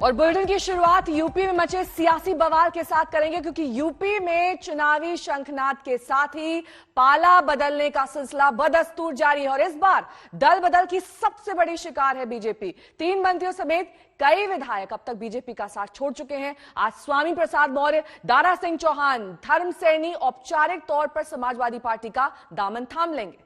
और बुलेटिन की शुरुआत यूपी में मचे सियासी बवाल के साथ करेंगे, क्योंकि यूपी में चुनावी शंखनाद के साथ ही पाला बदलने का सिलसिला बदस्तूर जारी है। और इस बार दल बदल की सबसे बड़ी शिकार है बीजेपी। 3 मंत्रियों समेत कई विधायक अब तक बीजेपी का साथ छोड़ चुके हैं। आज स्वामी प्रसाद मौर्य, दारा सिंह चौहान, धर्म सैनी औपचारिक तौर पर समाजवादी पार्टी का दामन थाम लेंगे।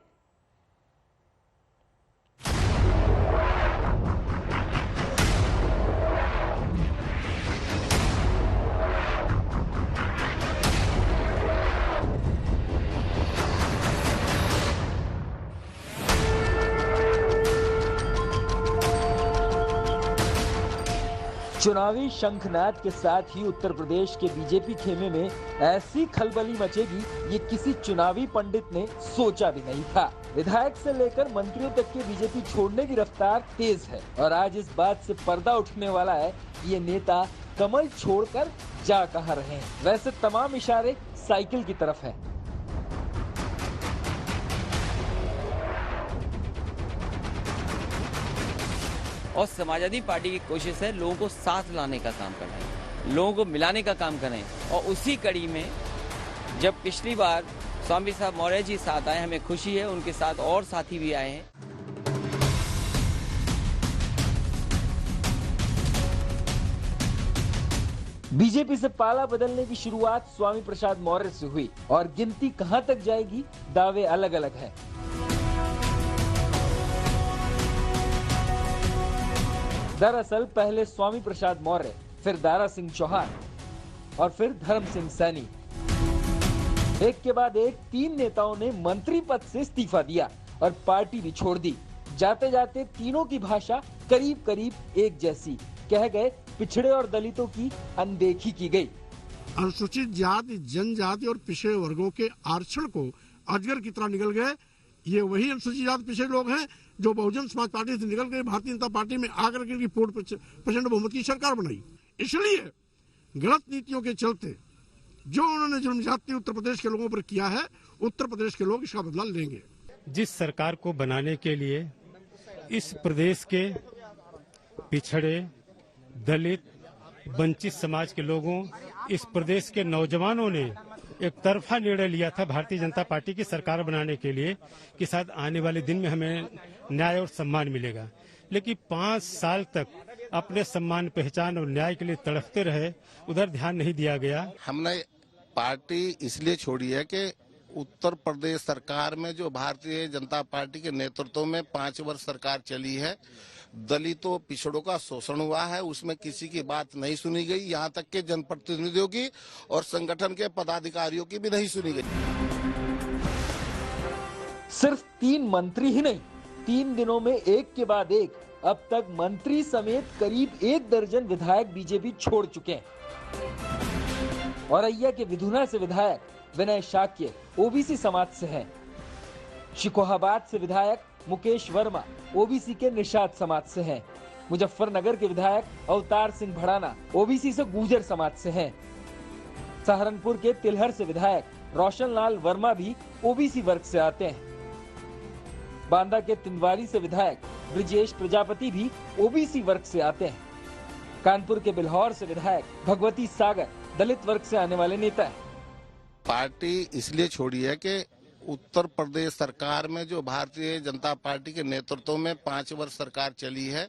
चुनावी शंखनाद के साथ ही उत्तर प्रदेश के बीजेपी खेमे में ऐसी खलबली मचेगी, ये किसी चुनावी पंडित ने सोचा भी नहीं था। विधायक से लेकर मंत्रियों तक के बीजेपी छोड़ने की रफ्तार तेज है और आज इस बात से पर्दा उठने वाला है कि ये नेता कमल छोड़कर जा कहां रहे हैं। वैसे तमाम इशारे साइकिल की तरफ है। और समाजवादी पार्टी की कोशिश है लोगों को साथ लाने का काम करना है, लोगों को मिलाने का काम करें। और उसी कड़ी में जब पिछली बार स्वामी साहब मौर्य जी साथ आए, हमें खुशी है उनके साथ और साथी भी आए हैं। बीजेपी से पाला बदलने की शुरुआत स्वामी प्रसाद मौर्य से हुई और गिनती कहां तक जाएगी, दावे अलग अलग हैं। दरअसल पहले स्वामी प्रसाद मौर्य, फिर दारा सिंह चौहान और फिर धर्म सिंह सैनी, एक के बाद एक 3 नेताओं ने मंत्री पद से इस्तीफा दिया और पार्टी भी छोड़ दी। जाते जाते तीनों की भाषा करीब करीब एक जैसी, कह गए पिछड़े और दलितों की अनदेखी की गई। अनुसूचित जाति, जनजाति और पिछड़े वर्गों के आरक्षण को अजगर की तरह निकल गए। ये वही अनुसूचित जाति पिछड़े लोग हैं जो बहुजन समाज पार्टी से निकल कर भारतीय जनता पार्टी में आकर के पूर्ण प्रचंड बहुमत की सरकार बनाई। इसलिए गलत नीतियों के चलते जो उन्होंने जुल्म ज्यादती उत्तर प्रदेश के लोगों पर किया है, उत्तर प्रदेश के लोग इसका बदला लेंगे। जिस सरकार को बनाने के लिए इस प्रदेश के पिछड़े, दलित, वंचित समाज के लोगों, इस प्रदेश के नौजवानों ने एक तरफा निर्णय लिया था भारतीय जनता पार्टी की सरकार बनाने के लिए कि शायद आने वाले दिन में हमें न्याय और सम्मान मिलेगा। लेकिन 5 साल तक अपने सम्मान, पहचान और न्याय के लिए तड़पते रहे, उधर ध्यान नहीं दिया गया। हमने पार्टी इसलिए छोड़ी है कि उत्तर प्रदेश सरकार में जो भारतीय जनता पार्टी के नेतृत्व में 5 वर्ष सरकार चली है, दलितों पिछड़ों का शोषण हुआ है, उसमें किसी की बात नहीं सुनी गई। यहाँ तक के जनप्रतिनिधियों की और संगठन के पदाधिकारियों की भी नहीं सुनी गई। सिर्फ 3 मंत्री ही नहीं, 3 दिनों में एक के बाद एक अब तक मंत्री समेत करीब 1 दर्जन विधायक बीजेपी छोड़ चुके हैं। औरैया के विधुना से विधायक विनय शाक्य ओबीसी समाज से हैं। शिकोहाबाद से विधायक मुकेश वर्मा ओबीसी के निषाद समाज से हैं। मुजफ्फरनगर के विधायक अवतार सिंह भड़ाना ओबीसी से गुर्जर समाज से हैं। सहारनपुर के तिलहर से विधायक रोशन लाल वर्मा भी ओबीसी वर्ग से आते हैं। बांदा के तिंदवारी से विधायक ब्रिजेश प्रजापति भी ओबीसी वर्ग से आते हैं। कानपुर के बिल्हौर से विधायक भगवती सागर दलित वर्ग से आने वाले नेता हैं। पार्टी इसलिए छोड़ी है कि उत्तर प्रदेश सरकार में जो भारतीय जनता पार्टी के नेतृत्व में 5 वर्ष सरकार चली है,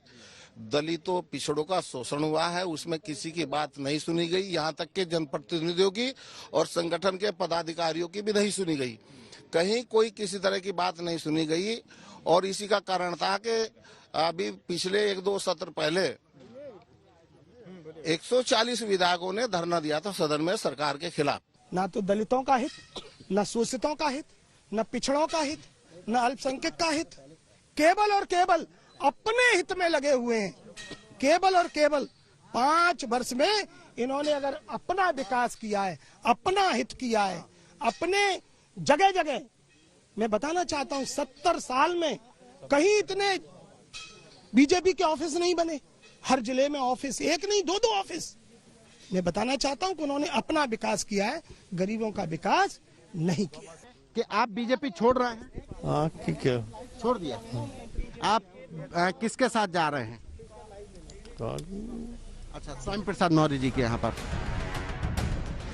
दलितों पिछड़ों का शोषण हुआ है, उसमें किसी की बात नहीं सुनी गई। यहाँ तक के जनप्रतिनिधियों की और संगठन के पदाधिकारियों की भी नहीं सुनी गई। कहीं कोई किसी तरह की बात नहीं सुनी गई और इसी का कारण था कि अभी पिछले 1-2 सत्र पहले 140 विधायकों ने धरना दिया था सदन में सरकार के खिलाफ। ना तो दलितों का हित, न शोषितों का हित, न पिछड़ों का हित, न अल्पसंख्यक का हित, केवल और केवल अपने हित में लगे हुए हैं। केवल और केवल 5 वर्ष में इन्होंने अगर अपना विकास किया है, अपना हित किया है, अपने जगह जगह, मैं बताना चाहता हूँ 70 साल में कहीं इतने बीजेपी के ऑफिस नहीं बने। हर जिले में ऑफिस, एक नहीं 2-2 ऑफिस। मैं बताना चाहता हूँ कि उन्होंने अपना विकास किया है, गरीबों का विकास नहीं किया। कि आप बीजेपी छोड़ रहे हैं? हाँ, ठीक है, छोड़ दिया। आप किसके साथ जा रहे हैं? अच्छा, स्वामी प्रसाद मौर्य जी के यहाँ पर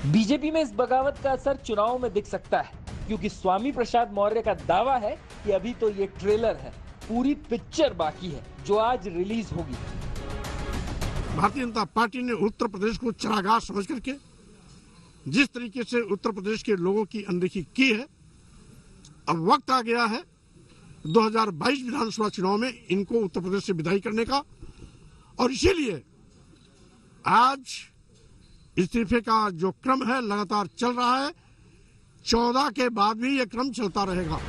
बीजेपी में इस बगावत का असर चुनाव में दिख सकता है, क्योंकि स्वामी प्रसाद मौर्य का दावा है कि अभी तो ये ट्रेलर है, पूरी पिक्चर बाकी है जो आज रिलीज होगी। भारतीय जनता पार्टी ने उत्तर प्रदेश को चरागाह समझ करके जिस तरीके से उत्तर प्रदेश के लोगों की अनदेखी की है, अब वक्त आ गया है 2022 विधानसभा चुनाव में इनको उत्तर प्रदेश से विदाई करने का। और इसीलिए आज इस्तीफे का जो क्रम है लगातार चल रहा है, 14 के बाद भी यह क्रम चलता रहेगा।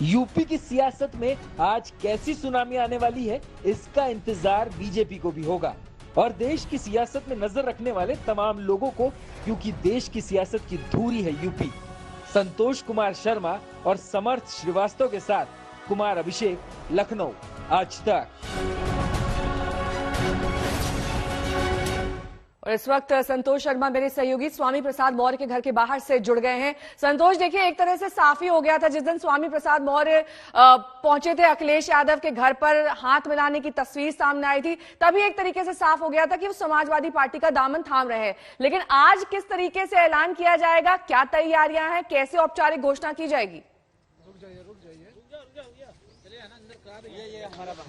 यूपी की सियासत में आज कैसी सुनामी आने वाली है, इसका इंतजार बीजेपी को भी होगा और देश की सियासत में नजर रखने वाले तमाम लोगों को, क्योंकि देश की सियासत की धुरी है यूपी। संतोष कुमार शर्मा और समर्थ श्रीवास्तव के साथ कुमार अभिषेक, लखनऊ, आज तक। और इस वक्त संतोष शर्मा मेरे सहयोगी स्वामी प्रसाद मौर्य के घर के बाहर से जुड़ गए हैं। संतोष, देखिए, एक तरह से साफ ही हो गया था जिस दिन स्वामी प्रसाद मौर्य पहुंचे थे अखिलेश यादव के घर पर, हाथ मिलाने की तस्वीर सामने आई थी, तभी एक तरीके से साफ हो गया था कि वो समाजवादी पार्टी का दामन थाम रहे हैं। लेकिन आज किस तरीके से ऐलान किया जाएगा, क्या तैयारियां हैं, कैसे औपचारिक घोषणा की जाएगी?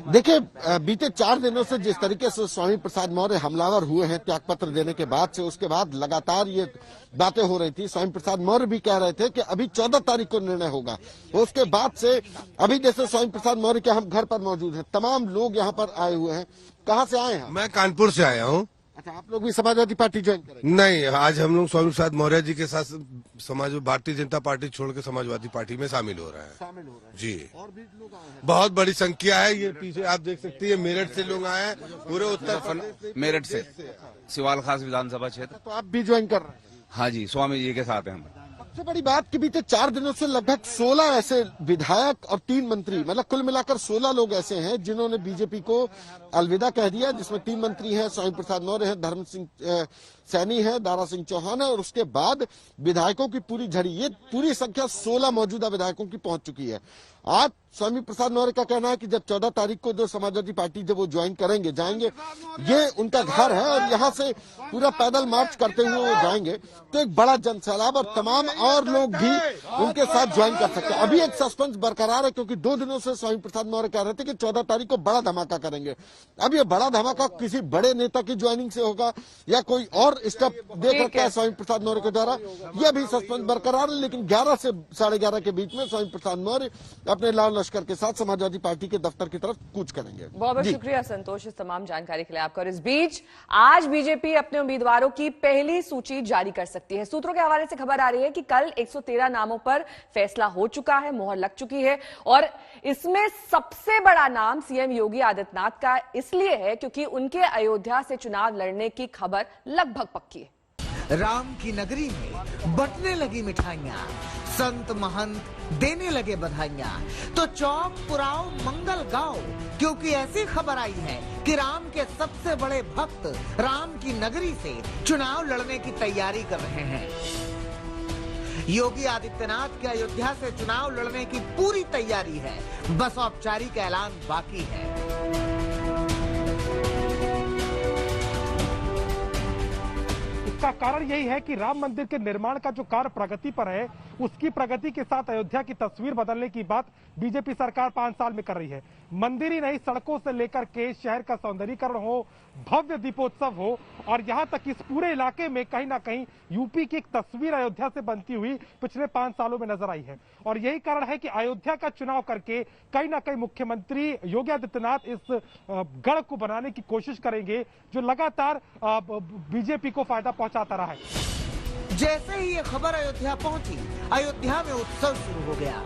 देखिए, बीते 4 दिनों से जिस तरीके से स्वामी प्रसाद मौर्य हमलावर हुए हैं त्यागपत्र देने के बाद से, उसके बाद लगातार ये बातें हो रही थी। स्वामी प्रसाद मौर्य भी कह रहे थे कि अभी 14 तारीख को निर्णय होगा। उसके बाद से अभी जैसे स्वामी प्रसाद मौर्य के हम घर पर मौजूद हैं, तमाम लोग यहाँ पर आए हुए हैं। कहाँ से आए हैं? मैं कानपुर से आया हूँ। अच्छा, आप लोग भी समाजवादी पार्टी ज्वाइन करेंगे? नहीं, आज हम लोग स्वामी प्रसाद मौर्य जी के साथ भारतीय जनता पार्टी छोड़ के समाजवादी पार्टी में शामिल हो रहे हैं। जी, और भी लोग आए हैं, बहुत बड़ी संख्या है। ये पीछे आप देख सकती है, मेरठ से लोग आए हैं, पूरे उत्तर मेरठ से सिवाल खास विधानसभा क्षेत्र। तो आप भी ज्वाइन कर रहे हैं? हाँ जी, स्वामी जी के साथ हैं हम। सबसे बड़ी बात कि बीते 4 दिनों से लगभग 16 ऐसे विधायक और 3 मंत्री, मतलब कुल मिलाकर 16 लोग ऐसे हैं जिन्होंने बीजेपी को अलविदा कह दिया, जिसमें 3 मंत्री हैं, स्वामी प्रसाद मौर्य हैं, धर्म सिंह सैनी है, दारा सिंह चौहान है, और उसके बाद विधायकों की पूरी झड़ी, ये पूरी संख्या 16 मौजूदा विधायकों की पहुंच चुकी है। आज स्वामी प्रसाद मौर्य का कहना है कि जब 14 तारीख को जो समाजवादी पार्टी जब वो ज्वाइन करेंगे, जाएंगे, ये उनका घर है और यहाँ से पूरा पैदल मार्च करते हुए वो जाएंगे, तो एक बड़ा जनसैलाब और तमाम और लोग भी उनके साथ ज्वाइन कर सकते हैं। अभी एक सस्पेंस बरकरार है, क्योंकि 2 दिनों से स्वामी प्रसाद मौर्य कह रहे थे कि 14 तारीख को बड़ा धमाका करेंगे। अब ये बड़ा धमाका किसी बड़े नेता की ज्वाइनिंग से होगा या कोई और स्टेप देख रखा है स्वामी प्रसाद मौर्य के द्वारा, यह भी सस्पेंस बरकरार है। लेकिन 11 से 11:30 के बीच में स्वामी प्रसाद मौर्य अपने लाल लश्कर के साथ समाजवादी पार्टी के दफ्तर की तरफ कूच करेंगे। बहुत बहुत शुक्रिया संतोष इस तमाम जानकारी के लिए आपका। और इस बीच आज बीजेपी अपने उम्मीदवारों की पहली सूची जारी कर सकती है। सूत्रों के हवाले से खबर आ रही है कि कल 113 नामों पर फैसला हो चुका है, मोहर लग चुकी है, और इसमें सबसे बड़ा नाम सीएम योगी आदित्यनाथ का इसलिए है क्योंकि उनके अयोध्या से चुनाव लड़ने की खबर लगभग पक्की है। राम की नगरी में बंटने लगी मिठाइयाँ, संत महंत देने लगे बधाइयाँ, तो चौक पुराओ मंगल गाओ, क्योंकि ऐसी खबर आई है कि राम के सबसे बड़े भक्त राम की नगरी से चुनाव लड़ने की तैयारी कर रहे हैं। योगी आदित्यनाथ के अयोध्या से चुनाव लड़ने की पूरी तैयारी है, बस औपचारिक ऐलान बाकी है। इसका कारण यही है कि राम मंदिर के निर्माण का जो कार्य प्रगति पर है, उसकी प्रगति के साथ अयोध्या की तस्वीर बदलने की बात बीजेपी सरकार 5 साल में कर रही है। मंदिर ही नहीं, सड़कों से लेकर के शहर का सौंदर्यीकरण हो, भव्य दीपोत्सव हो, और यहाँ तक इस पूरे इलाके में कहीं ना कहीं यूपी की एक तस्वीर अयोध्या से बनती हुई पिछले 5 सालों में नजर आई है। और यही कारण है कि अयोध्या का चुनाव करके कहीं ना कहीं मुख्यमंत्री योगी आदित्यनाथ इस गढ़ को बनाने की कोशिश करेंगे, जो लगातार बीजेपी को फायदा पहुंचाता रहा है। जैसे ही ये खबर अयोध्या पहुंची, अयोध्या में उत्सव शुरू हो गया।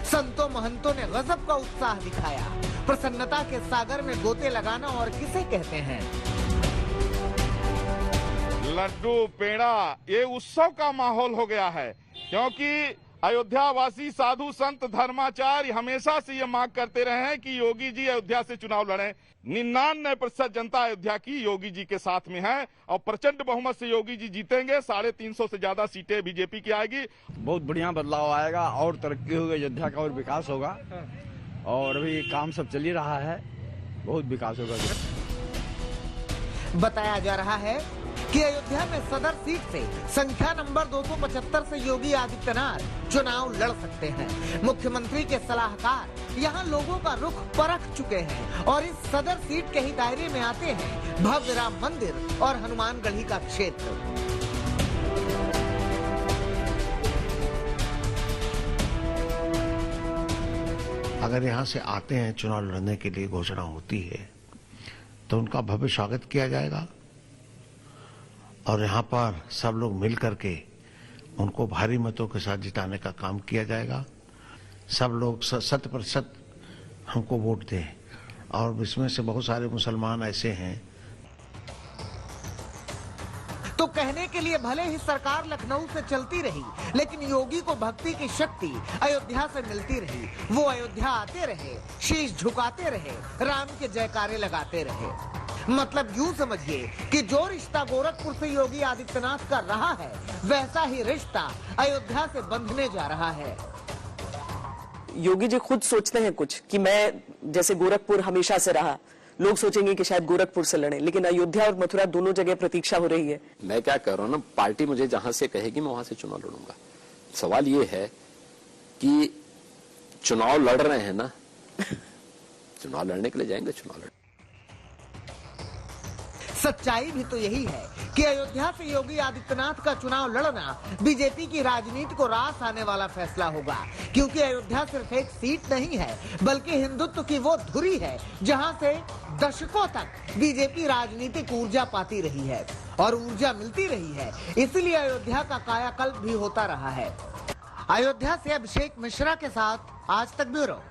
संतों महंतों ने गजब का उत्साह दिखाया। प्रसन्नता के सागर में गोते लगाना और किसे कहते हैं। लड्डू पेड़ा, ये उत्सव का माहौल हो गया है, क्योंकि अयोध्या वासी साधु संत धर्माचार्य हमेशा से ये मांग करते रहे हैं कि योगी जी अयोध्या से चुनाव लड़ें। 99% जनता अयोध्या की योगी जी के साथ में है और प्रचंड बहुमत से योगी जी जीतेंगे। 350 से ज्यादा सीटें बीजेपी की आएगी। बहुत बढ़िया बदलाव आएगा और तरक्की होगी, अयोध्या का और विकास होगा, और अभी काम सब चल ही रहा है, बहुत विकास होगा। बताया जा रहा है कि अयोध्या में सदर सीट से संख्या नंबर 275 से योगी आदित्यनाथ चुनाव लड़ सकते हैं। मुख्यमंत्री के सलाहकार यहां लोगों का रुख परख चुके हैं और इस सदर सीट के ही दायरे में आते हैं भव्य राम मंदिर और हनुमानगढ़ी का क्षेत्र। अगर यहाँ से आते हैं चुनाव लड़ने के लिए, घोषणा होती है तो उनका भव्य स्वागत किया जाएगा और यहाँ पर सब लोग मिल करके उनको भारी मतों के साथ जिताने का काम किया जाएगा। सब लोग 100% हमको वोट दें और इसमें से बहुत सारे मुसलमान ऐसे हैं। तो कहने के लिए भले ही सरकार लखनऊ से चलती रही, लेकिन योगी को भक्ति की शक्ति अयोध्या से मिलती रही। वो अयोध्या आते रहे, शीश झुकाते रहे, राम के जयकारे लगाते रहे। मतलब यूं समझिए कि जो रिश्ता गोरखपुर से योगी आदित्यनाथ का रहा है, वैसा ही रिश्ता अयोध्या से बंधने जा रहा है। योगी जी खुद सोचते हैं कुछ कि मैं जैसे गोरखपुर हमेशा से रहा, लोग सोचेंगे कि शायद गोरखपुर से लड़े, लेकिन अयोध्या और मथुरा दोनों जगह प्रतीक्षा हो रही है। मैं क्या कह रहा हूँ ना, पार्टी मुझे जहां से कहेगी मैं वहां से चुनाव लड़ूंगा। सवाल ये है कि चुनाव लड़ रहे हैं ना चुनाव लड़ने के लिए जाएंगे, चुनाव लड़। सच्चाई भी तो यही है कि अयोध्या से योगी आदित्यनाथ का चुनाव लड़ना बीजेपी की राजनीति को रास आने वाला फैसला होगा, क्योंकि अयोध्या सिर्फ एक सीट नहीं है, बल्कि हिंदुत्व की वो धुरी है जहां से दशकों तक बीजेपी राजनीतिक ऊर्जा पाती रही है और ऊर्जा मिलती रही है। इसलिए अयोध्या का कायाकल्प भी होता रहा है। अयोध्या से अभिषेक मिश्रा के साथ आज तक ब्यूरो।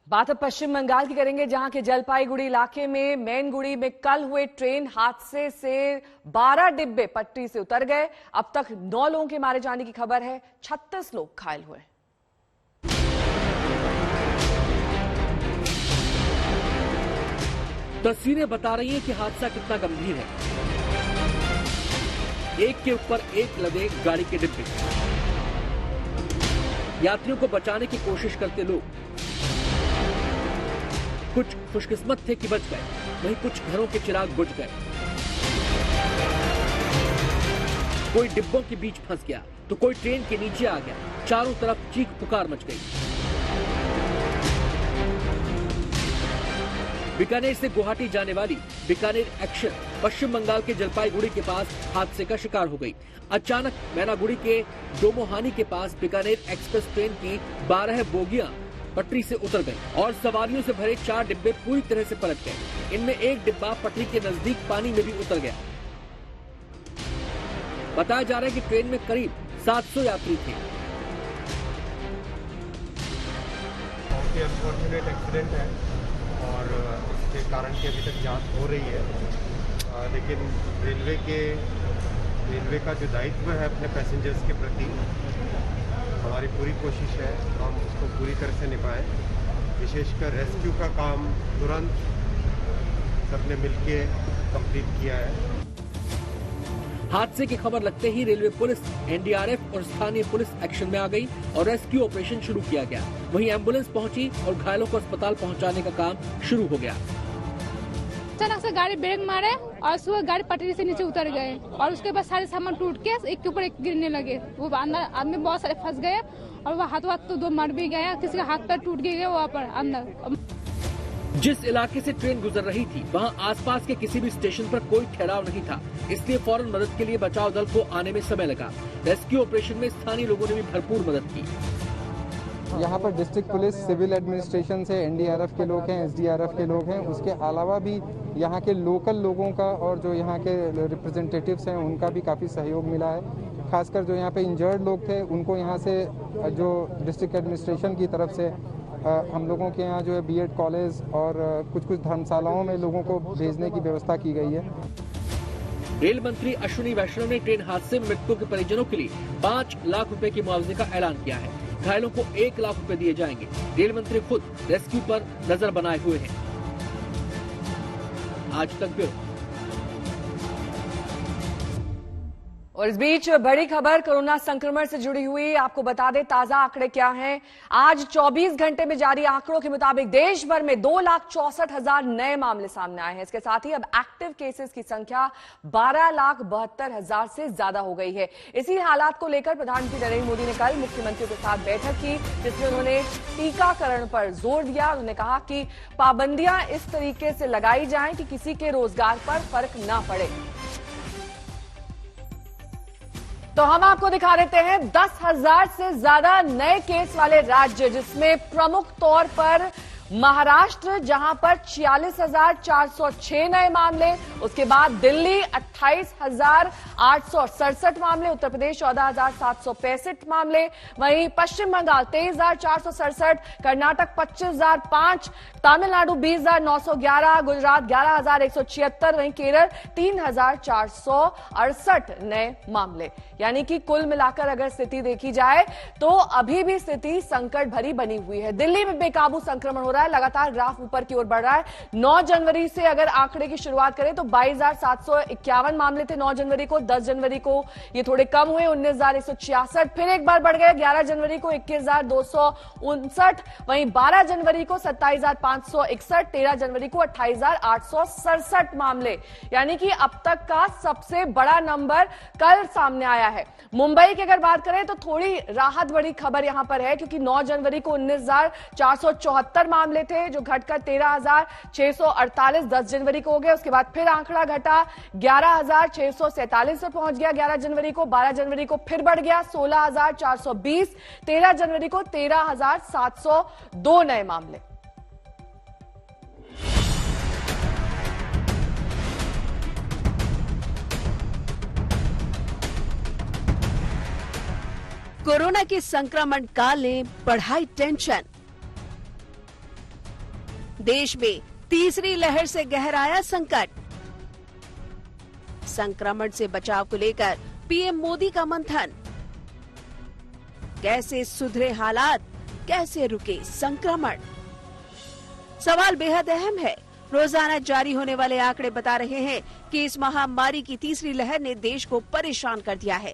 बात अब पश्चिम बंगाल की करेंगे, जहां के जलपाईगुड़ी इलाके में मैनगुड़ी में कल हुए ट्रेन हादसे से 12 डिब्बे पटरी से उतर गए। अब तक 9 लोगों के मारे जाने की खबर है, 36 लोग घायल हुए। तस्वीरें बता रही हैं कि हादसा कितना गंभीर है। एक के ऊपर एक लदे गाड़ी के डिब्बे, यात्रियों को बचाने की कोशिश करते लोग। कुछ खुशकिस्मत थे कि बच गए, वहीं कुछ घरों के चिराग बुझ गए। कोई डिब्बों के बीच फंस गया तो कोई ट्रेन के नीचे आ गया। चारों तरफ चीख पुकार मच गई। बीकानेर से गुवाहाटी जाने वाली बीकानेर एक्शन पश्चिम बंगाल के जलपाईगुड़ी के पास हादसे का शिकार हो गई। अचानक मैनागुड़ी के डोमोहानी के पास बीकानेर एक्सप्रेस ट्रेन की 12 बोगियां पटरी से उतर गई और सवारियों से भरे 4 डिब्बे पूरी तरह से पलट गए। इनमें एक डिब्बा पटरी के नजदीक पानी में भी उतर गया। बताया जा रहा है कि ट्रेन में करीब 700 यात्री थे। बहुत ही अनफॉर्चुनेट एक्सीडेंट है और इसके कारण की अभी तक जांच हो रही है, लेकिन रेलवे का जो दायित्व है अपने पैसेंजर्स के प्रति, हमारी पूरी कोशिश है हम उसको पूरी तरह से निभाएं। विशेषकर रेस्क्यू का काम तुरंत सबने मिलके कंप्लीट किया है। हादसे की खबर लगते ही रेलवे पुलिस, एनडीआरएफ और स्थानीय पुलिस एक्शन में आ गई और रेस्क्यू ऑपरेशन शुरू किया गया। वहीं एम्बुलेंस पहुंची और घायलों को अस्पताल पहुंचाने का काम शुरू हो गया। अचानक से गाड़ी ब्रेक मारे और सुबह गाड़ी पटरी से नीचे उतर गए और उसके बाद सारे सामान टूट के एक के ऊपर एक गिरने लगे। वो अंदर आदमी बहुत सारे फंस गए और वो हाथ तो 2 मर भी गया, किसी का हाथ पैर टूट गए वहाँ पर अंदर। जिस इलाके से ट्रेन गुजर रही थी वहां आसपास के किसी भी स्टेशन पर कोई ठहराव नहीं था, इसलिए फौरन मदद के लिए बचाव दल को आने में समय लगा। रेस्क्यू ऑपरेशन में स्थानीय लोगों ने भी भरपूर मदद की। यहाँ पर डिस्ट्रिक्ट पुलिस, सिविल एडमिनिस्ट्रेशन से एनडीआरएफ के लोग हैं, एसडीआरएफ के लोग हैं। उसके अलावा भी यहाँ के लोकल लोगों का और जो यहाँ के रिप्रेजेंटेटिव्स हैं उनका भी काफ़ी सहयोग मिला है। खासकर जो यहाँ पे इंजर्ड लोग थे उनको यहाँ से जो डिस्ट्रिक्ट एडमिनिस्ट्रेशन की तरफ से हम लोगों के यहाँ जो है बीएड कॉलेज और कुछ धर्मशालाओं में लोगों को भेजने की व्यवस्था की गई है। रेल मंत्री अश्विनी वैष्णव ने ट्रेन हादसे में मृतकों के परिजनों के लिए 5 लाख रुपए की मुआवजे का ऐलान किया है। घायलों को 1 लाख रुपए दिए जाएंगे। रेल मंत्री खुद रेस्क्यू पर नजर बनाए हुए हैं। आज तक ब्यूरो। और इस बीच बड़ी खबर कोरोना संक्रमण से जुड़ी हुई, आपको बता दें ताजा आंकड़े क्या हैं। आज 24 घंटे में जारी आंकड़ों के मुताबिक देश भर में 2,64,000 नए मामले सामने आए हैं। इसके साथ ही अब एक्टिव केसेस की संख्या 12,72,000 से ज्यादा हो गई है। इसी हालात को लेकर प्रधानमंत्री नरेंद्र मोदी ने कल मुख्यमंत्रियों के साथ बैठक की, जिसमें उन्होंने टीकाकरण पर जोर दिया। उन्होंने कहा कि पाबंदियां इस तरीके से लगाई जाएं कि किसी के रोजगार पर फर्क ना पड़े। तो हम आपको दिखा देते हैं 10,000 से ज्यादा नए केस वाले राज्य, जिसमेम प्रमुख तौर पर महाराष्ट्र, जहां पर 46,406 नए मामले, उसके बाद दिल्ली 28,867 मामले, उत्तर प्रदेश 14,765 मामले, वहीं पश्चिम बंगाल 23,467, कर्नाटक 25,005, तमिलनाडु 20,911, गुजरात 11,176, वहीं केरल 3,468 नए मामले। यानी कि कुल मिलाकर अगर स्थिति देखी जाए तो अभी भी स्थिति संकट भरी बनी हुई है। दिल्ली में बेकाबू संक्रमण हो रहा है, लगातार ग्राफ ऊपर की ओर बढ़ रहा है। 9 जनवरी से अगर आंकड़े की शुरुआत करें तो 22,751 मामले थे 9 जनवरी को। 10 जनवरी को ये थोड़े कम हुए 19,166, फिर एक बार बढ़ गए 11 जनवरी को 21,259, वहीं 12 जनवरी को 27,561, 13 जनवरी को 28,867 मामले। यानी कि अब तक का सबसे बड़ा नंबर कल सामने आया है। मुंबई की अगर बात करें तो थोड़ी राहत बड़ी खबर यहां पर है, क्योंकि 9 जनवरी को 19,474 मामले थे, जो घटकर 13,648 10 जनवरी को हो गए। उसके बाद फिर आंकड़ा घटा 11,647 पर पहुंच गया 11 जनवरी को। 12 जनवरी को फिर बढ़ गया 16,420, 13 जनवरी को 13,702 नए मामले। कोरोना के संक्रमण काल ने बढ़ाई टेंशन। देश में तीसरी लहर से गहराया संकट। संक्रमण से बचाव को लेकर पीएम मोदी का मंथन। कैसे सुधरे हालात, कैसे रुके संक्रमण? सवाल बेहद अहम है। रोजाना जारी होने वाले आंकड़े बता रहे हैं कि इस महामारी की तीसरी लहर ने देश को परेशान कर दिया है।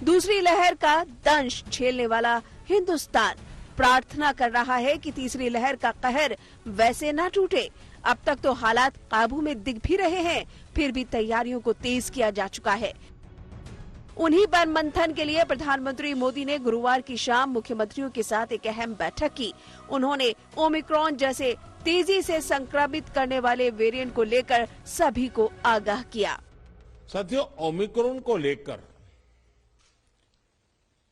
दूसरी लहर का दंश झेलने वाला हिंदुस्तान प्रार्थना कर रहा है कि तीसरी लहर का कहर वैसे ना टूटे। अब तक तो हालात काबू में दिख भी रहे हैं, फिर भी तैयारियों को तेज किया जा चुका है। उन्हीं पर मंथन के लिए प्रधानमंत्री मोदी ने गुरुवार की शाम मुख्यमंत्रियों के साथ एक अहम बैठक की। उन्होंने ओमिक्रॉन जैसे तेजी से संक्रमित करने वाले वेरिएंट को लेकर सभी को आगाह किया। साथियों, ओमिक्रॉन को लेकर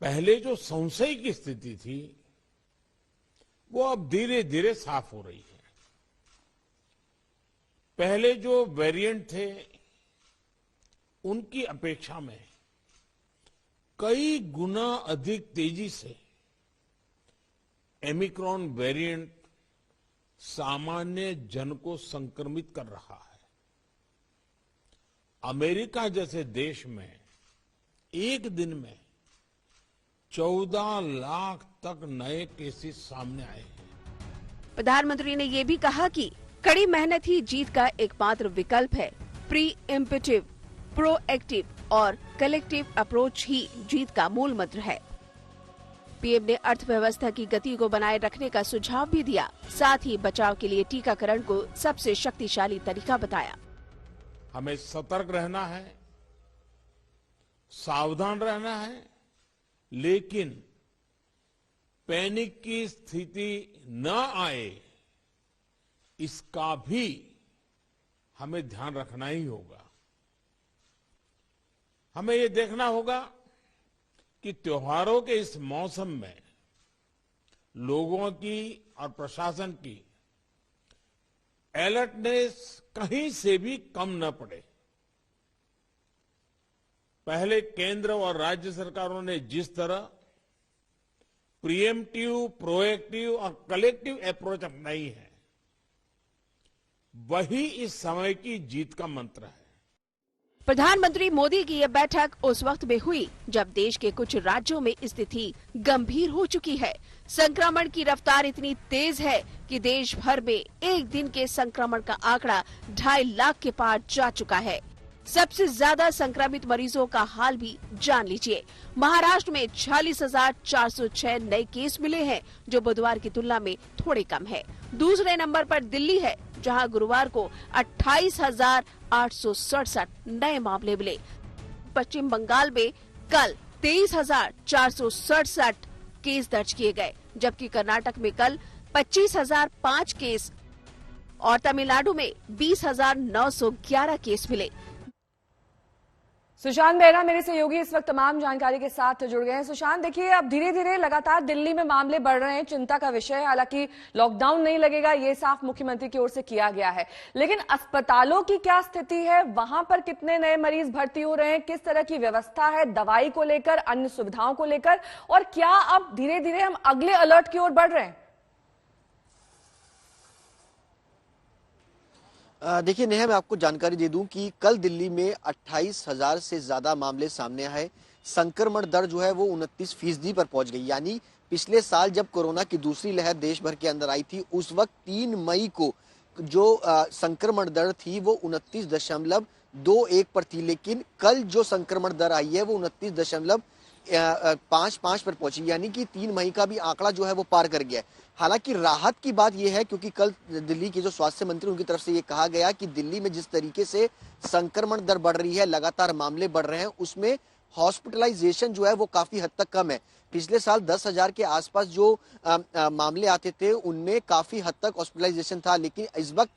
पहले जो संशय की स्थिति थी वो अब धीरे धीरे साफ हो रही है। पहले जो वेरिएंट थे उनकी अपेक्षा में कई गुना अधिक तेजी से ओमिक्रॉन वेरिएंट सामान्य जन को संक्रमित कर रहा है। अमेरिका जैसे देश में एक दिन में 14 लाख तक नए केसेस सामने आए हैं। प्रधानमंत्री ने ये भी कहा कि कड़ी मेहनत ही जीत का एकमात्र विकल्प है। प्रीएम्प्टिव, प्रोएक्टिव और कलेक्टिव अप्रोच ही जीत का मूल मंत्र है। पीएम ने अर्थव्यवस्था की गति को बनाए रखने का सुझाव भी दिया। साथ ही बचाव के लिए टीकाकरण को सबसे शक्तिशाली तरीका बताया। हमें सतर्क रहना है, सावधान रहना है, लेकिन पैनिक की स्थिति न आए इसका भी हमें ध्यान रखना ही होगा। हमें ये देखना होगा कि त्योहारों के इस मौसम में लोगों की और प्रशासन की अलर्टनेस कहीं से भी कम न पड़े। पहले केंद्र और राज्य सरकारों ने जिस तरह प्रीएम्प्टिव, प्रोएक्टिव और कलेक्टिव अप्रोच अपनाई है, वही इस समय की जीत का मंत्र है। प्रधानमंत्री मोदी की यह बैठक उस वक्त में हुई जब देश के कुछ राज्यों में स्थिति गंभीर हो चुकी है। संक्रमण की रफ्तार इतनी तेज है कि देश भर में एक दिन के संक्रमण का आंकड़ा 2.5 लाख के पार जा चुका है। सबसे ज्यादा संक्रमित मरीजों का हाल भी जान लीजिए। महाराष्ट्र में 46,406 नए केस मिले हैं, जो बुधवार की तुलना में थोड़े कम है। दूसरे नंबर पर दिल्ली है, जहां गुरुवार को 28,867 नए मामले मिले। पश्चिम बंगाल में कल 23,467 केस दर्ज किए गए, जबकि कर्नाटक में कल 25,005 केस और तमिलनाडु में 20,911 केस मिले। सुशांत बेहरा मेरे सहयोगी इस वक्त तमाम जानकारी के साथ जुड़ गए हैं। सुशांत, देखिए अब धीरे धीरे लगातार दिल्ली में मामले बढ़ रहे हैं, चिंता का विषय है। हालांकि लॉकडाउन नहीं लगेगा, ये साफ मुख्यमंत्री की ओर से किया गया है, लेकिन अस्पतालों की क्या स्थिति है? वहां पर कितने नए मरीज भर्ती हो रहे हैं? किस तरह की व्यवस्था है दवाई को लेकर, अन्य सुविधाओं को लेकर, और क्या अब धीरे धीरे हम अगले अलर्ट की ओर बढ़ रहे हैं? देखिए नेहा, मैं आपको जानकारी दे दूं कि कल दिल्ली में 28,000 से ज्यादा मामले सामने आए। संक्रमण दर जो है वो 29% पर पहुंच गई। यानी पिछले साल जब कोरोना की दूसरी लहर देश भर के अंदर आई थी, उस वक्त 3 मई को जो संक्रमण दर थी वो 29.21 पर थी, लेकिन कल जो संक्रमण दर आई है वो 29.55 पर पहुंची। यानी कि 3 मई का भी आंकड़ा जो है वो पार कर गया है। हालांकि राहत की बात यह है, क्योंकि कल दिल्ली के जो स्वास्थ्य मंत्री उनकी तरफ से ये कहा गया कि दिल्ली में जिस तरीके से संक्रमण दर बढ़ रही है, लगातार मामले बढ़ रहे हैं, उसमें हॉस्पिटलाइजेशन जो है वो काफी हद तक कम है। पिछले साल 10,000 के आसपास जो मामले आते थे, उनमें काफी हद तक हॉस्पिटलाइजेशन था, लेकिन इस वक्त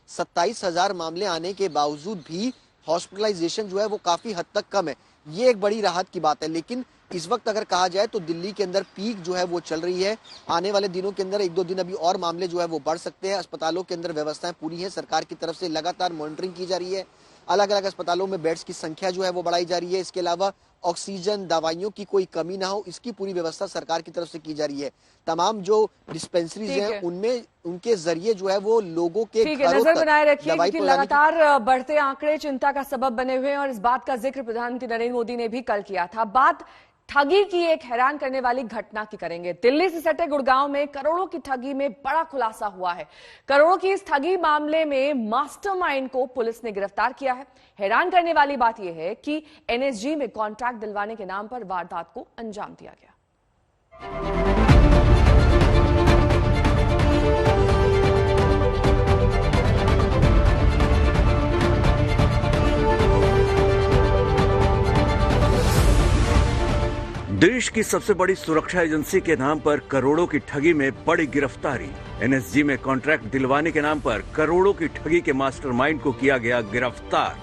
27,000 मामले आने के बावजूद भी हॉस्पिटलाइजेशन जो है वो काफी हद तक कम है। ये एक बड़ी राहत की बात है। लेकिन इस वक्त अगर कहा जाए तो दिल्ली के अंदर पीक जो है वो चल रही है। आने वाले दिनों के अंदर 1-2 दिन अभी और मामले जो है वो बढ़ सकते हैं। अस्पतालों के अंदर व्यवस्थाएं पूरी हैं, सरकार की तरफ से लगातार मॉनिटरिंग की जा रही है। अलग अलग अस्पतालों में बेड्स की संख्या जो है वो बढ़ाई जा रही है। इसके अलावा ऑक्सीजन, दवाइयों की कोई कमी ना हो, इसकी पूरी व्यवस्था सरकार की तरफ से की जा रही है। तमाम जो डिस्पेंसरीज हैं उनमें उनके जरिए जो है वो लोगों के घरों नजर तक बनाए रखिए, दवाई क्योंकि पहुंचाने लगातार बढ़ते आंकड़े चिंता का सबब बने हुए हैं, और इस बात का जिक्र प्रधानमंत्री नरेंद्र मोदी ने भी कल किया था। बात ठगी की एक हैरान करने वाली घटना की करेंगे। दिल्ली से सटे गुड़गांव में करोड़ों की ठगी में बड़ा खुलासा हुआ है। करोड़ों की इस ठगी मामले में मास्टरमाइंड को पुलिस ने गिरफ्तार किया है। हैरान करने वाली बात यह है कि एनएसजी में कॉन्ट्रैक्ट दिलवाने के नाम पर वारदात को अंजाम दिया गया। देश की सबसे बड़ी सुरक्षा एजेंसी के नाम पर करोड़ों की ठगी में बड़ी गिरफ्तारी। एनएसजी में कॉन्ट्रैक्ट दिलवाने के नाम पर करोड़ों की ठगी के मास्टरमाइंड को किया गया गिरफ्तार।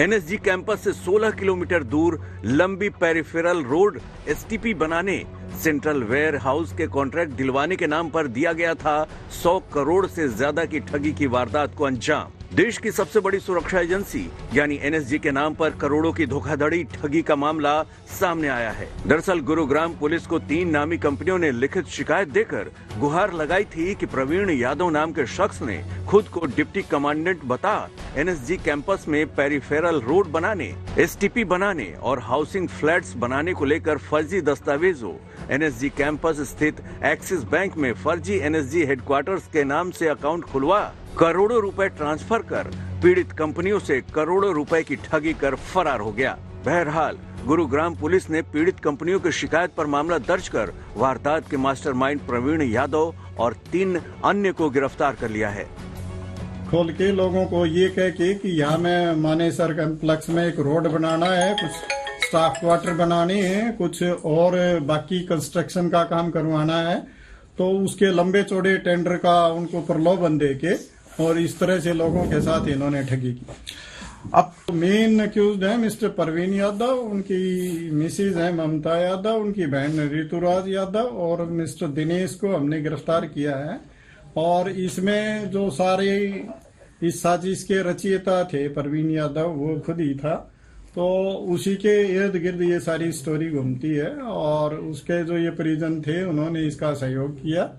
एनएसजी कैंपस से 16 किलोमीटर दूर लंबी पेरिफेरल रोड एसटीपी बनाने, सेंट्रल वेयर हाउस के कॉन्ट्रैक्ट दिलवाने के नाम पर दिया गया था 100 करोड़ से ज्यादा की ठगी की वारदात को अंजाम। देश की सबसे बड़ी सुरक्षा एजेंसी यानी एनएसजी के नाम पर करोड़ों की धोखाधड़ी ठगी का मामला सामने आया है। दरअसल गुरुग्राम पुलिस को 3 नामी कंपनियों ने लिखित शिकायत देकर गुहार लगाई थी कि प्रवीण यादव नाम के शख्स ने खुद को डिप्टी कमांडेंट बता एनएसजी कैंपस में पेरिफेरल रोड बनाने, एसटीपी बनाने और हाउसिंग फ्लैट्स बनाने को लेकर फर्जी दस्तावेजों, एनएसजी कैंपस स्थित एक्सिस बैंक में फर्जी एनएसजी हेडक्वार्टर्स के नाम से अकाउंट खुलवा करोड़ों रुपए ट्रांसफर कर पीड़ित कंपनियों से करोड़ों रुपए की ठगी कर फरार हो गया। बहरहाल गुरुग्राम पुलिस ने पीड़ित कंपनियों की शिकायत पर मामला दर्ज कर वारदात के मास्टरमाइंड प्रवीण यादव और 3 अन्य को गिरफ्तार कर लिया है। खोल के लोगों को ये कह के कि यहाँ में मानेसर कम्प्लेक्स में एक रोड बनाना है, कुछ स्टाफ क्वार्टर बनाने हैं, कुछ और बाकी कंस्ट्रक्शन का काम करवाना है, तो उसके लंबे चौड़े टेंडर का उनको प्रलोभन दे के और इस तरह से लोगों के साथ इन्होंने ठगी की। अब मेन अक्यूज्ड है मिस्टर परवीन यादव, उनकी मिसेज है ममता यादव, उनकी बहन ऋतुराज यादव और मिस्टर दिनेश को हमने गिरफ्तार किया है। और इसमें जो सारे इस साजिश के रचयिता थे परवीन यादव, वो खुद ही था, तो उसी के इर्द गिर्द ये सारी स्टोरी घूमती है। और उसके जो ये परिजन थे उन्होंने इसका सहयोग किया,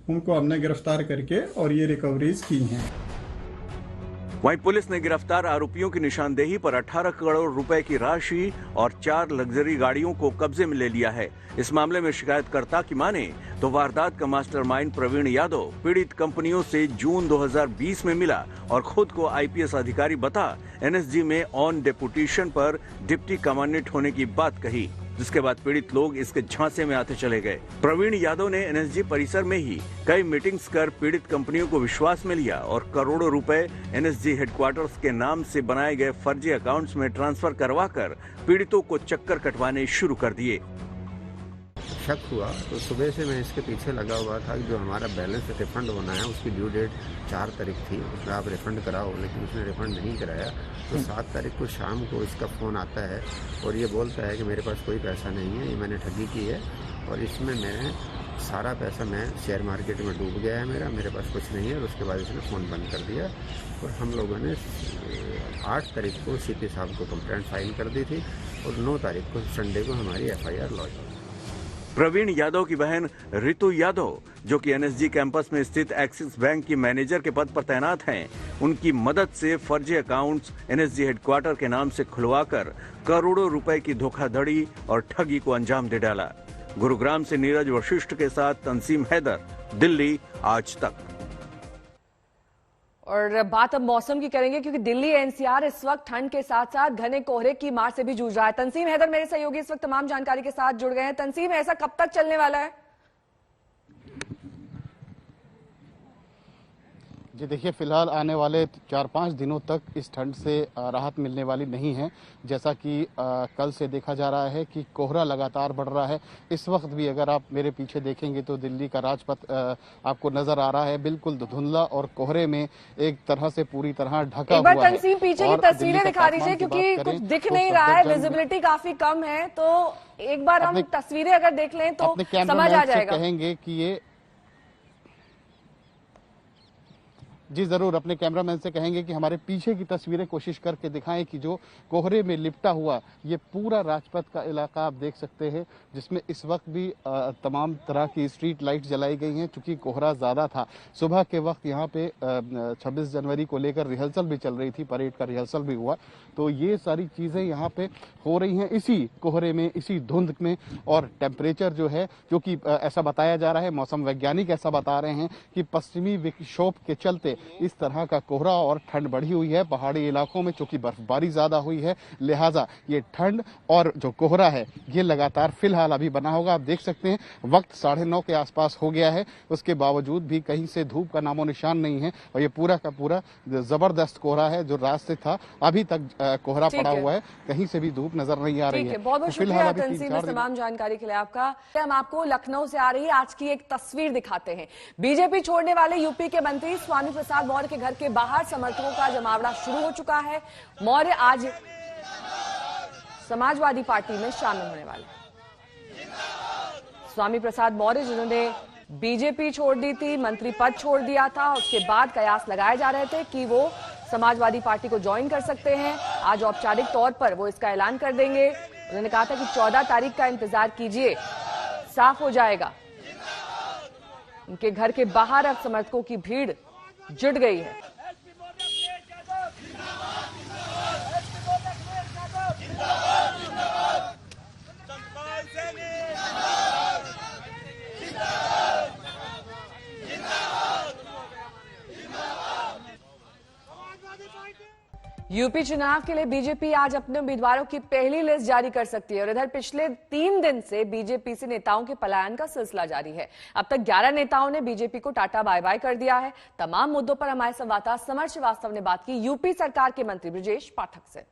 उनको हमने गिरफ्तार करके और ये रिकवरीज की हैं। वहीं पुलिस ने गिरफ्तार आरोपियों की निशानदेही पर 18 करोड़ रुपए की राशि और 4 लग्जरी गाड़ियों को कब्जे में ले लिया है। इस मामले में शिकायतकर्ता की माने तो वारदात का मास्टरमाइंड प्रवीण यादव पीड़ित कंपनियों से जून 2020 में मिला और खुद को आईपीएस अधिकारी बता एनएसजी में ऑन डेपुटेशन पर डिप्टी कमांडेंट होने की बात कही, जिसके बाद पीड़ित लोग इसके झांसे में आते चले गए। प्रवीण यादव ने एनएसजी परिसर में ही कई मीटिंग्स कर पीड़ित कंपनियों को विश्वास में लिया और करोड़ों रुपए एनएसजी हेडक्वार्टर्स के नाम से बनाए गए फर्जी अकाउंट्स में ट्रांसफर करवाकर पीड़ितों को चक्कर कटवाने शुरू कर दिए। शक हुआ तो सुबह से मैं इसके पीछे लगा हुआ था कि जो हमारा बैलेंस रिफंड होना है उसकी ड्यू डेट 4 तारीख थी, उसमें आप रिफंड कराओ, लेकिन उसने रिफंड नहीं कराया। तो 7 तारीख को शाम को इसका फ़ोन आता है और ये बोलता है कि मेरे पास कोई पैसा नहीं है, ये मैंने ठगी की है और इसमें मैंने सारा पैसा मैं शेयर मार्केट में डूब गया है, मेरे पास कुछ नहीं है। और उसके बाद इसने फ़ोन बंद कर दिया और हम लोगों ने 8 तारीख को सीपी साहब को कंप्लेंट फाइल कर दी थी और 9 तारीख को संडे को हमारी FIR लॉन्च हुई। प्रवीण यादव की बहन रितु यादव, जो कि एनएसजी कैंपस में स्थित एक्सिस बैंक की मैनेजर के पद पर तैनात हैं, उनकी मदद से फर्जी अकाउंट्स एनएसजी हेडक्वार्टर के नाम से खुलवाकर करोड़ों रुपए की धोखाधड़ी और ठगी को अंजाम दे डाला। गुरुग्राम से नीरज वशिष्ठ के साथ तंसीम हैदर, दिल्ली आज तक। और बात अब मौसम की करेंगे क्योंकि दिल्ली एनसीआर इस वक्त ठंड के साथ साथ घने कोहरे की मार से भी जूझ रहा है। तंसीम हैदर मेरे सहयोगी इस वक्त तमाम जानकारी के साथ जुड़ गए हैं। तंसीम, ऐसा कब तक चलने वाला है? जी देखिए, फिलहाल आने वाले 4-5 दिनों तक इस ठंड से राहत मिलने वाली नहीं है। जैसा कि कल से देखा जा रहा है कि कोहरा लगातार बढ़ रहा है। इस वक्त भी अगर आप मेरे पीछे देखेंगे तो दिल्ली का राजपथ आपको नजर आ रहा है, बिल्कुल धुंधला और कोहरे में एक तरह से पूरी तरह ढका हुआ है। तंसीम, पीछे की तस्वीरें दिखा दीजिए क्योंकि कुछ दिख नहीं रहा है, विजिबिलिटी काफी कम है। तो एक बार हम तस्वीरें अगर देख लें तो समझ आ जाएगा। कहेंगे कि ये जी जरूर, अपने कैमरामैन से कहेंगे कि हमारे पीछे की तस्वीरें कोशिश करके दिखाएं कि जो कोहरे में लिपटा हुआ ये पूरा राजपथ का इलाका आप देख सकते हैं, जिसमें इस वक्त भी तमाम तरह की स्ट्रीट लाइट जलाई गई हैं। चूंकि कोहरा ज्यादा था, सुबह के वक्त यहाँ पे 26 जनवरी को लेकर रिहर्सल भी चल रही थी, परेड का रिहर्सल भी हुआ। तो ये सारी चीजें यहाँ पे हो रही हैं इसी कोहरे में, इसी धुंध में। और टेम्परेचर जो है, जो कि ऐसा बताया जा रहा है, मौसम वैज्ञानिक ऐसा बता रहे हैं कि पश्चिमी विक्षोभ के चलते इस तरह का कोहरा और ठंड बढ़ी हुई है। पहाड़ी इलाकों में चूंकि बर्फबारी ज्यादा हुई है, लिहाजा ये ठंड और जो कोहरा है ये लगातार फिलहाल अभी बना होगा। आप देख सकते हैं वक्त 9:30 के आसपास हो गया है, उसके बावजूद भी कहीं से धूप का नामो निशान नहीं है और ये पूरा का पूरा जबरदस्त कोहरा है। जो रात से था अभी तक कोहरा पड़ा हुआ है, कहीं से भी धूप नजर नहीं आ रही है। बहुत बहुत शुक्रिया तंसीम, तमाम जानकारी के लिए आपका। हम आपको लखनऊ से आ रही आज की एक तस्वीर दिखाते हैं। बीजेपी छोड़ने वाले यूपी के मंत्री स्वामी प्रसाद मौर्य के घर के बाहर समर्थकों का जमावड़ा शुरू हो चुका है। मौर्य आज समाजवादी पार्टी में शामिल होने वाले। स्वामी प्रसाद मौर्य जिन्होंने बीजेपी छोड़ दी थी, मंत्री पद छोड़ दिया था, उसके बाद कयास लगाए जा रहे थे कि वो समाजवादी पार्टी को ज्वाइन कर सकते हैं। आज औपचारिक तौर पर वो इसका ऐलान कर देंगे। उन्होंने कहा था कि 14 तारीख का इंतजार कीजिए, साफ हो जाएगा। उनके घर के बाहर अब समर्थकों की भीड़ जुट गई है। यूपी चुनाव के लिए बीजेपी आज अपने उम्मीदवारों की पहली लिस्ट जारी कर सकती है और इधर पिछले 3 दिन से बीजेपी से नेताओं के पलायन का सिलसिला जारी है। अब तक 11 नेताओं ने बीजेपी को टाटा बाय बाय कर दिया है। तमाम मुद्दों पर हमारे संवाददाता समर श्रीवास्तव ने बात की यूपी सरकार के मंत्री ब्रजेश पाठक से।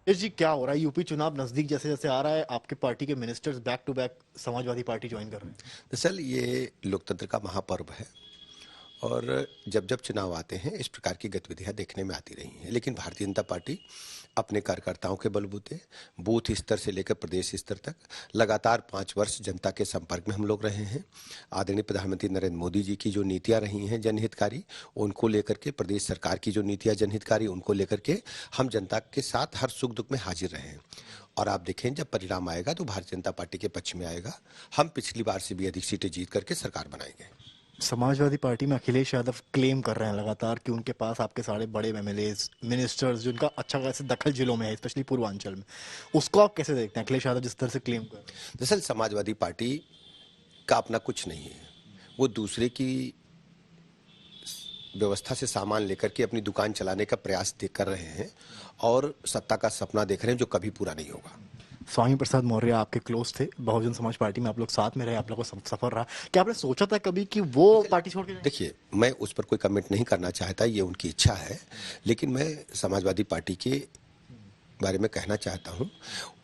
जी, क्या हो रहा है? यूपी चुनाव नजदीक जैसे जैसे आ रहा है, आपके पार्टी के ministers back to back Samajwadi Party join कर रहे हैं। दरअसल ये लोकतंत्र का महापर्व है और जब जब चुनाव आते हैं इस प्रकार की गतिविधियां देखने में आती रही हैं। लेकिन भारतीय जनता पार्टी अपने कार्यकर्ताओं के बलबूते बूथ स्तर से लेकर प्रदेश स्तर तक लगातार 5 वर्ष जनता के संपर्क में हम लोग रहे हैं। आदरणीय प्रधानमंत्री नरेंद्र मोदी जी की जो नीतियां रही हैं जनहितकारी, उनको लेकर के, प्रदेश सरकार की जो नीतियां जनहितकारी, उनको लेकर के हम जनता के साथ हर सुख दुख में हाजिर रहे हैं। और आप देखें जब परिणाम आएगा तो भारतीय जनता पार्टी के पक्ष में आएगा। हम पिछली बार से भी अधिक सीटें जीत करके सरकार बनाएंगे। समाजवादी पार्टी में अखिलेश यादव क्लेम कर रहे हैं लगातार कि उनके पास आपके सारे बड़े एमएलएज, मिनिस्टर्स जिनका अच्छा खासा दखल जिलों में है, स्पेशली पूर्वांचल में, उसको आप कैसे देखते हैं? अखिलेश यादव जिस तरह से क्लेम कर रहे हैं। दरअसल समाजवादी पार्टी का अपना कुछ नहीं है, वो दूसरे की व्यवस्था से सामान लेकर के अपनी दुकान चलाने का प्रयास कर रहे हैं और सत्ता का सपना देख रहे हैं जो कभी पूरा नहीं होगा। स्वामी प्रसाद मौर्य आपके क्लोज थे, बहुजन समाज पार्टी में आप लोग साथ में रहे, आप लोगों को सफर रहा, क्या आपने सोचा था कभी कि वो पार्टी छोड़ के? देखिए, मैं उस पर कोई कमेंट नहीं करना चाहता, ये उनकी इच्छा है, लेकिन मैं समाजवादी पार्टी के बारे में कहना चाहता हूँ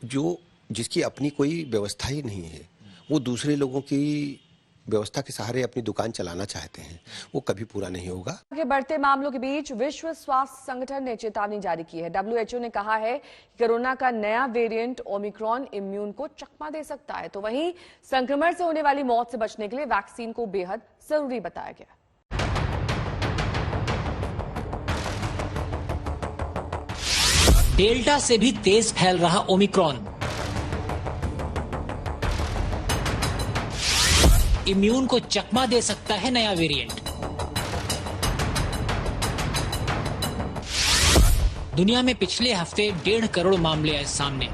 जो जिसकी अपनी कोई व्यवस्था ही नहीं है, वो दूसरे लोगों की व्यवस्था के सहारे अपनी दुकान चलाना चाहते हैं, वो कभी पूरा नहीं होगा। के बढ़ते मामलों के बीच विश्व स्वास्थ्य संगठन ने चेतावनी जारी की है। WHO ने कहा है कि कोरोना का नया वेरिएंट ओमिक्रॉन इम्यून को चकमा दे सकता है, तो वहीं संक्रमण से होने वाली मौत से बचने के लिए वैक्सीन को बेहद जरूरी बताया गया। डेल्टा से भी तेज फैल रहा ओमिक्रॉन, इम्यून को चकमा दे सकता है नया वेरिएंट। दुनिया में पिछले हफ्ते 1.5 करोड़ मामले आए सामने।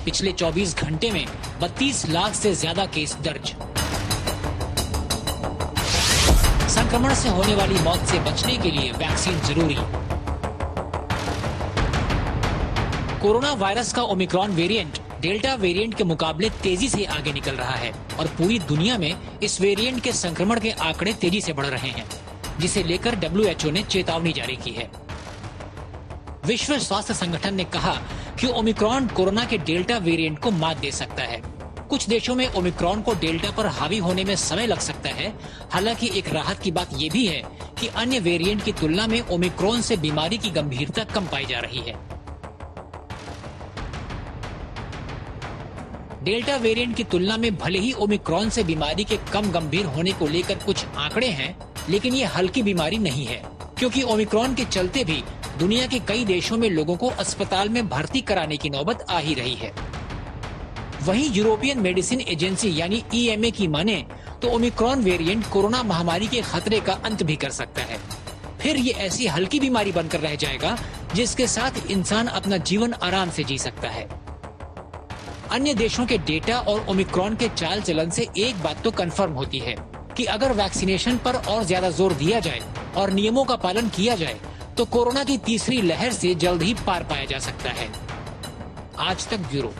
पिछले 24 घंटे में 32 लाख से ज्यादा केस दर्ज। संक्रमण से होने वाली मौत से बचने के लिए वैक्सीन जरूरी। कोरोना वायरस का ओमिक्रॉन वेरिएंट डेल्टा वेरिएंट के मुकाबले तेजी से आगे निकल रहा है और पूरी दुनिया में इस वेरिएंट के संक्रमण के आंकड़े तेजी से बढ़ रहे हैं, जिसे लेकर WHO ने चेतावनी जारी की है। विश्व स्वास्थ्य संगठन ने कहा कि ओमिक्रॉन कोरोना के डेल्टा वेरिएंट को मात दे सकता है। कुछ देशों में ओमिक्रॉन को डेल्टा पर हावी होने में समय लग सकता है। हालांकि एक राहत की बात यह भी है कि अन्य वेरिएंट की तुलना में ओमिक्रॉन से बीमारी की गंभीरता कम पाई जा रही है। डेल्टा वेरिएंट की तुलना में भले ही ओमिक्रॉन से बीमारी के कम गंभीर होने को लेकर कुछ आंकड़े हैं, लेकिन ये हल्की बीमारी नहीं है, क्योंकि ओमिक्रॉन के चलते भी दुनिया के कई देशों में लोगों को अस्पताल में भर्ती कराने की नौबत आ ही रही है। वहीं यूरोपियन मेडिसिन एजेंसी यानी EMA की माने तो ओमिक्रॉन वेरिएंट कोरोना महामारी के खतरे का अंत भी कर सकता है। फिर ये ऐसी हल्की बीमारी बनकर रह जाएगा जिसके साथ इंसान अपना जीवन आराम से जी सकता है। अन्य देशों के डेटा और ओमिक्रॉन के चाल चलन से एक बात तो कंफर्म होती है कि अगर वैक्सीनेशन पर और ज्यादा जोर दिया जाए और नियमों का पालन किया जाए तो कोरोना की तीसरी लहर से जल्द ही पार पाया जा सकता है। आज तक ब्यूरो।